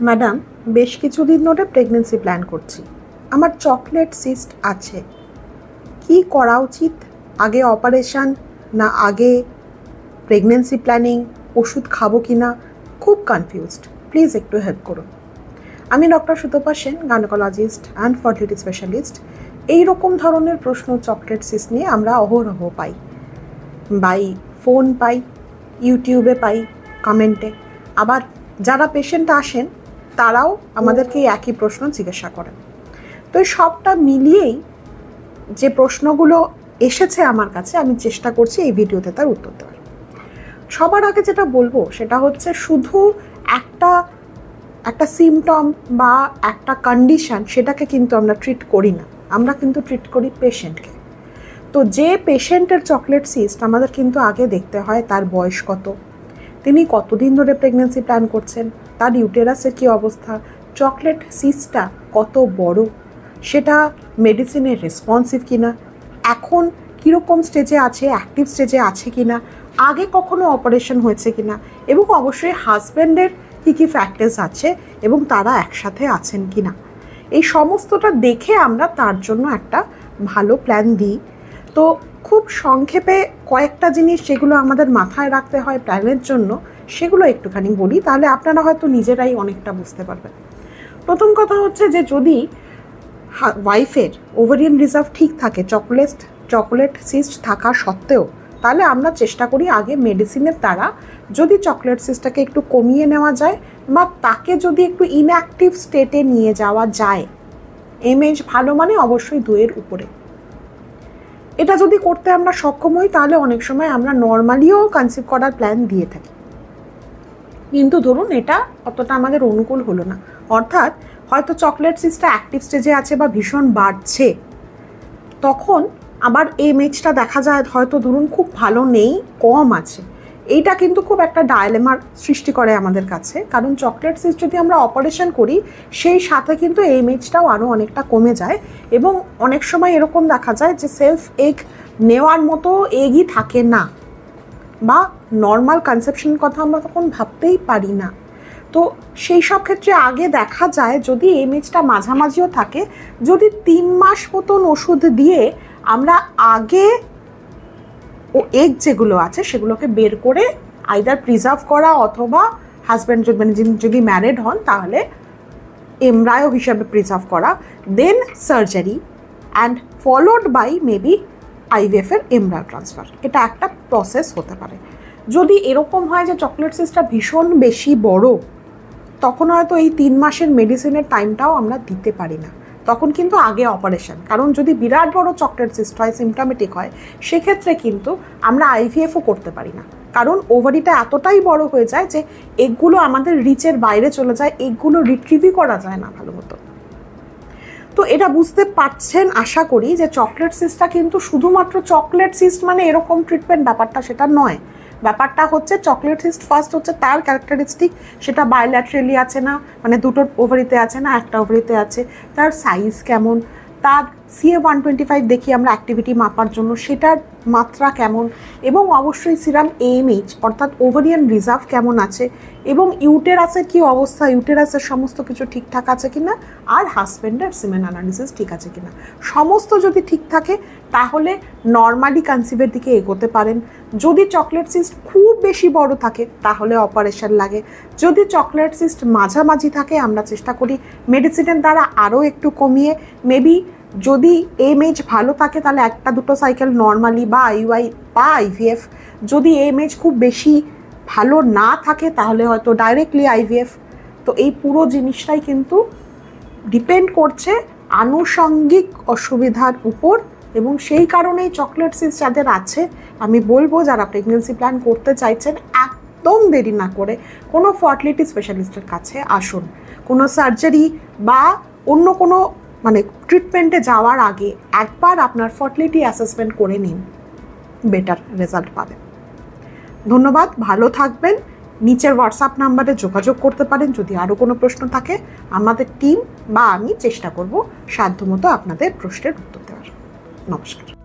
Madam, বেশ কিছুদিন ধরে প্রেগনেন্সি প্ল্যান করছি। আমার চকলেট সিস্ট আছে, কি করা উচিত? আগে অপারেশন না আগে প্রেগনেন্সি প্ল্যানিং? ওষুধ খাবো কি না? খুব কনফিউজড, প্লিজ একটু হেল্প করুন। আমি doctor Sutapa Sen, gynaecologist and fertility specialist. এই রকম ধরনের প্রশ্ন চকলেট সিস্ট নিয়ে আমরা অহরহ পাই, বাই ফোন পাই, ইউটিউবে পাই, কমেন্টে। আবার যারা পেশেন্ট আসেন তারাও আমাদেরকে একই প্রশ্ন জিজ্ঞাসা করেন। তো এই সবটা মিলিয়েই যে প্রশ্নগুলো এসেছে আমার কাছে, আমি চেষ্টা করছি এই ভিডিওতে তার উত্তর দেওয়ার। সবার আগে যেটা বলবো সেটা হচ্ছে, শুধু একটা সিমটম বা একটা কন্ডিশন সেটাকে কিন্তু আমরা ট্রিট করি না, আমরা কিন্তু ট্রিট করি পেশেন্টকে। তো যে পেশেন্টের চকলেট সিস্ট, আমাদের কিন্তু আগে দেখতে হয় তার বয়স কত, তিনি কতদিন ধরে প্রেগনেন্সি প্ল্যান করছেন, তার ইউটেরাসের কী অবস্থা, চকলেট সিস্টটা কত বড়, সেটা মেডিসিনের রেসপন্সিভ কিনা, এখন কীরকম স্টেজে আছে, অ্যাক্টিভ স্টেজে আছে কিনা, আগে কখনো অপারেশন হয়েছে কিনা, এবং অবশ্যই হাজব্যান্ডের কী কী ফ্যাক্টরস আছে এবং তারা একসাথে আছেন কিনা। এই সমস্তটা দেখে আমরা তার জন্য একটা ভালো প্ল্যান দিই। তো খুব সংক্ষেপে কয়েকটা জিনিস যেগুলো আমাদের মাথায় রাখতে হয় প্ল্যানের জন্য, সেগুলো একটুখানি বলি, তাহলে আপনারা হয়তো নিজেরাই অনেকটা বুঝতে পারবেন। প্রথম কথা হচ্ছে যে, যদি ওয়াইফের ওভারিয়ান রিজার্ভ ঠিক থাকে চকলেট সিস্ট থাকা সত্ত্বেও, তাহলে আমরা চেষ্টা করি আগে মেডিসিনের দ্বারা যদি চকলেট সিস্টটাকে একটু কমিয়ে নেওয়া যায়, বা তাকে যদি একটু ইনঅ্যাক্টিভ স্টেটে নিয়ে যাওয়া যায়, এমএইচ ভালো মানে অবশ্যই 2-এর উপরে, এটা যদি করতে আমরা সক্ষম হই, তাহলে অনেক সময় আমরা নর্মালিও কনসিভ করার প্ল্যান দিয়ে থাকি। কিন্তু ধরুন এটা অতটা আমাদের অনুকূল হলো না, অর্থাৎ হয়তো চকলেট সিস্টটা অ্যাক্টিভ স্টেজে আছে বা ভীষণ বাড়ছে, তখন আবার এমএইচটা দেখা যায় হয়তো ধরুন খুব ভালো নেই, কম আছে। এইটা কিন্তু খুব একটা ডায়লেমার সৃষ্টি করে আমাদের কাছে, কারণ চকলেট সিস্ট যদি আমরা অপারেশন করি, সেই সাথে কিন্তু এমএইচটাও আরও অনেকটা কমে যায়, এবং অনেক সময় এরকম দেখা যায় যে সেলফ এগ নেওয়ার মতো এগই থাকে না, বা নর্মাল কনসেপশনের কথা আমরা তখন ভাবতেই পারি না। তো সেই সব ক্ষেত্রে আগে দেখা যায়, যদি এমএইচটা মাঝামাঝিও থাকে, যদি 3 মাস মতন ওষুধ দিয়ে আমরা আগে এগ যেগুলো আছে সেগুলোকে বের করে আইদার প্রিজার্ভ করা, অথবা হাজব্যান্ড যদি ম্যারিড হন তাহলে এমব্রায়ো হিসাবে প্রিজার্ভ করা, then surgery and followed by maybe আইভিএফের এমব্রায়ো ট্রান্সফার, এটা একটা প্রসেস হতে পারে। যদি এরকম হয় যে চকলেট সিস্টটা ভীষণ বেশি বড়, তখন হয়তো এই 3 মাসের মেডিসিনের টাইমটাও আমরা দিতে পারি না, তখন কিন্তু আগে অপারেশন। কারণ যদি বিরাট বড় চকলেট সিস্ট হয়, সিমটমেটিক হয়, সেক্ষেত্রে কিন্তু আমরা আইভিএফও করতে পারি না, কারণ ওভারিটা এতটাই বড় হয়ে যায় যে এগুলো আমাদের রিচের বাইরে চলে যায়, এগুলো রিট্রিভই করা যায় না ভালো মতো। তো এটা বুঝতে পারছেন আশা করি, যে চকলেট সিস্টটা কিন্তু শুধুমাত্র চকলেট সিস্ট মানে এরকম ট্রিটমেন্ট ব্যাপারটা সেটা নয়। ব্যাপারটা হচ্ছে চকলেট সিস্ট ফার্স্ট হচ্ছে তার ক্যারেক্টারিস্টিক, সেটা বায়োল্যাটারালি আছে না, মানে দুটোর ওভারিতে আছে না একটা ওভারিতে আছে, তার সাইজ কেমন, তার CA-125 দেখি আমরা অ্যাক্টিভিটি মাপার জন্য, সেটার মাত্রা কেমন, এবং অবশ্যই সিরাম AMH অর্থাৎ ওভারিয়ান রিজার্ভ কেমন আছে, এবং ইউটেরাসের কী অবস্থা, ইউটেরাসের সমস্ত কিছু ঠিকঠাক আছে কিনা, আর হাজব্যান্ডের সিমেন অ্যানালিসিস ঠিক আছে কিনা। সমস্ত যদি ঠিক থাকে তাহলে নর্মালি কনসিভের দিকে এগোতে পারেন। যদি চকলেট সিস্ট খুব বেশি বড় থাকে তাহলে অপারেশন লাগে। যদি চকলেট সিস্ট মাঝামাঝি থাকে, আমরা চেষ্টা করি মেডিসিনের দ্বারা আরও একটু কমিয়ে, মেবি যদি এমএইচ ভালো থাকে তাহলে 1-2 সাইকেল নর্মালি বা আইইউআই বা আইভিএফ। যদি এমএইচ খুব বেশি ভালো না থাকে তাহলে হয়তো ডাইরেক্টলি আইভিএফ। তো এই পুরো জিনিসটাই কিন্তু ডিপেন্ড করছে আনুষঙ্গিক অসুবিধার উপর, এবং সেই কারণেই চকলেট সিস্ট যাদের আছে, আমি বলবো যারা প্রেগনেন্সি প্ল্যান করতে চাইছেন, একদম দেরি না করে কোনো ফার্টিলিটি স্পেশালিস্টের কাছে আসুন। কোনো সার্জারি বা অন্য কোনো ট্রিটমেন্টে যাওয়ার আগে একবার আপনার ফার্টিলিটি অ্যাসেসমেন্ট করে নিন, বেটার রেজাল্ট পাবেন। ধন্যবাদ, ভালো থাকবেন। নিচের হোয়াটসঅ্যাপ নাম্বারে যোগাযোগ করতে পারেন যদি আরও কোনো প্রশ্ন থাকে। আমাদের টিম বা আমি চেষ্টা করব সাধ্যমতো আপনাদের প্রশ্নের উত্তর দেওয়ার। নমস্কার।